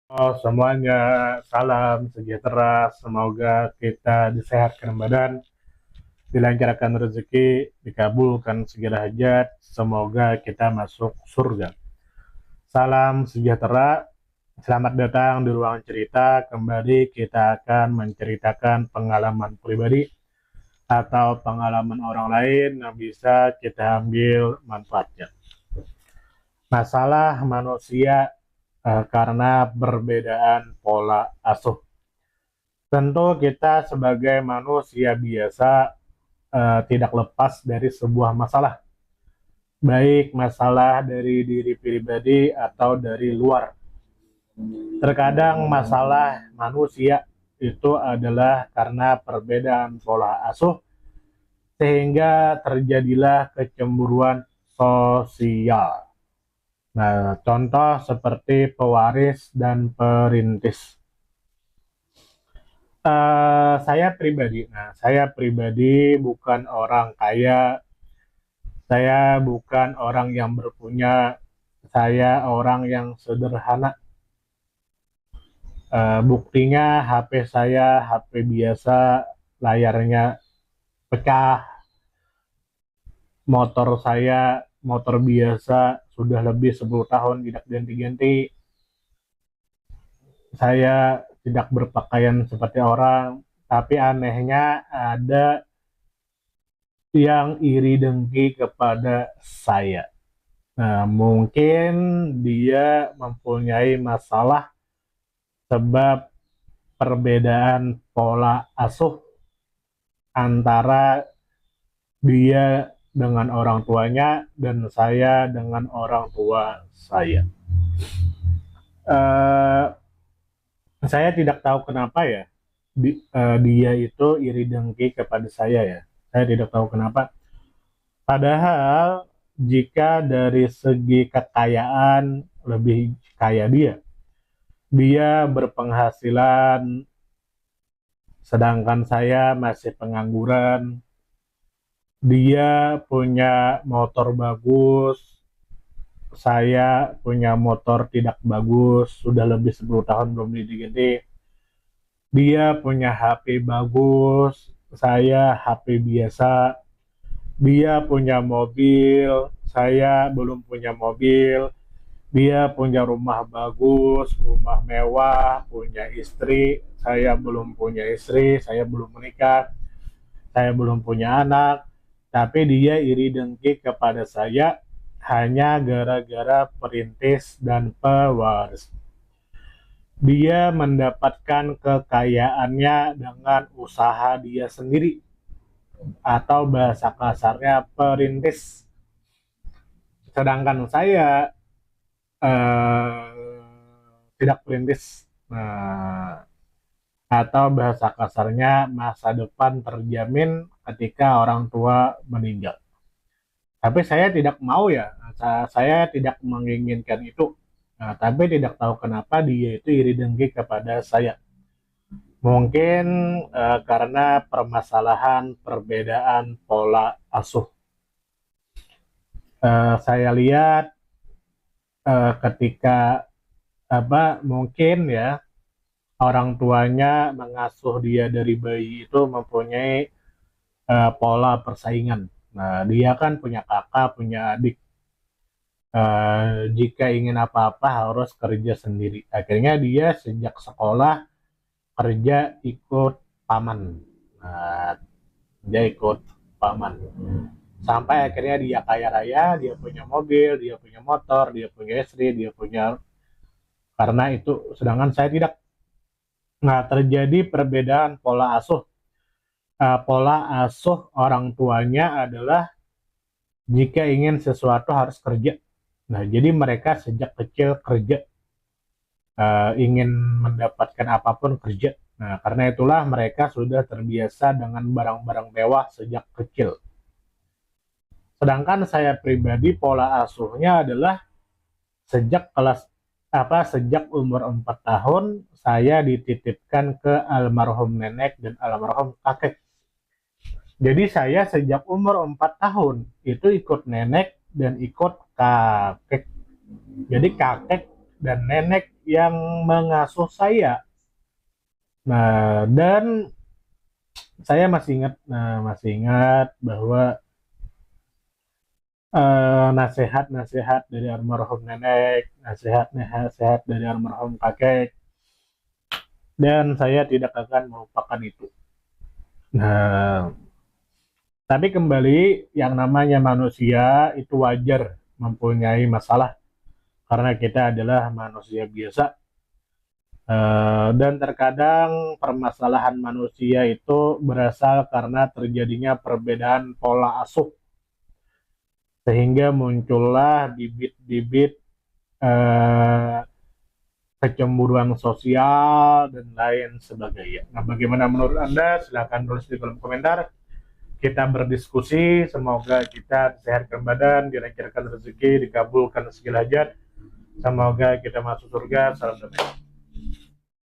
Oh, semuanya, salam sejahtera. Semoga kita disehatkan badan, dilancarkan rezeki, dikabulkan segala hajat. Semoga kita masuk surga. Salam sejahtera. Selamat datang di ruang cerita. Kembali kita akan menceritakan pengalaman pribadi atau pengalaman orang lain yang bisa kita ambil manfaatnya. Masalah manusia karena perbedaan pola asuh. Tentu kita sebagai manusia biasa tidak lepas dari sebuah masalah, baik masalah dari diri pribadi atau dari luar. Terkadang masalah manusia itu adalah karena perbedaan pola asuh, sehingga terjadilah kecemburuan sosial. Nah, contoh seperti pewaris dan perintis. Saya pribadi bukan orang kaya, saya bukan orang yang berpunya, saya orang yang sederhana. Buktinya HP saya HP biasa, layarnya pecah. Motor saya motor biasa, sudah lebih 10 tahun tidak ganti-ganti. Saya tidak berpakaian seperti orang, tapi anehnya ada yang iri dengki kepada saya. Nah, mungkin dia mempunyai masalah sebab perbedaan pola asuh antara dia dengan orang tuanya dan saya dengan orang tua saya. Eh, saya tidak tahu kenapa ya dia itu iri dengki kepada saya ya. Saya tidak tahu kenapa. Padahal jika dari segi kekayaan lebih kaya dia. Dia berpenghasilan, sedangkan saya masih pengangguran. Dia punya motor bagus, saya punya motor tidak bagus, sudah lebih 10 tahun belum diganti. Dia punya HP bagus, saya HP biasa. Dia punya mobil, saya belum punya mobil. Dia punya rumah bagus, rumah mewah, punya istri. Saya belum punya istri, saya belum menikah, saya belum punya anak. Tapi dia iri dengki kepada saya hanya gara-gara perintis dan pewaris. Dia mendapatkan kekayaannya dengan usaha dia sendiri, atau bahasa kasarnya perintis. Sedangkan saya tidak perintis. Nah, atau bahasa kasarnya masa depan terjamin ketika orang tua meninggal. Tapi saya tidak mau ya, saya tidak menginginkan itu. Nah, tapi tidak tahu kenapa dia itu iri dengki kepada saya. Mungkin karena permasalahan perbedaan pola asuh. Saya lihat ketika mungkin ya orang tuanya mengasuh dia dari bayi itu mempunyai pola persaingan. Nah, dia kan punya kakak, punya adik. Jika ingin apa-apa harus kerja sendiri. Akhirnya dia sejak sekolah kerja ikut paman. Nah, dia ikut paman. Sampai akhirnya dia kaya raya, dia punya mobil, dia punya motor, dia punya istri, dia punya, karena itu. Sedangkan saya tidak. Nah, terjadi perbedaan pola asuh. Pola asuh orang tuanya adalah jika ingin sesuatu harus kerja. Nah, jadi mereka sejak kecil kerja, ingin mendapatkan apapun kerja. Nah, karena itulah mereka sudah terbiasa dengan barang-barang mewah sejak kecil. Sedangkan saya pribadi pola asuhnya adalah sejak sejak umur 4 tahun saya dititipkan ke almarhum nenek dan almarhum kakek. Jadi saya sejak umur 4 tahun itu ikut nenek dan ikut kakek. Jadi kakek dan nenek yang mengasuh saya. Nah, dan saya masih ingat bahwa nasihat-nasihat dari almarhum nenek, nasihat-nasihat dari almarhum kakek, dan saya tidak akan melupakan itu. Nah, tapi kembali yang namanya manusia itu wajar mempunyai masalah karena kita adalah manusia biasa. Dan terkadang permasalahan manusia itu berasal karena terjadinya perbedaan pola asuh sehingga muncullah bibit-bibit eh, kecemburuan sosial dan lain sebagainya. Nah, bagaimana menurut Anda? Silahkan tulis di kolom komentar. Kita berdiskusi, semoga kita disehatkan badan, dilancarkan rezeki, dikabulkan segala hajat. Semoga kita masuk surga. Salam damai.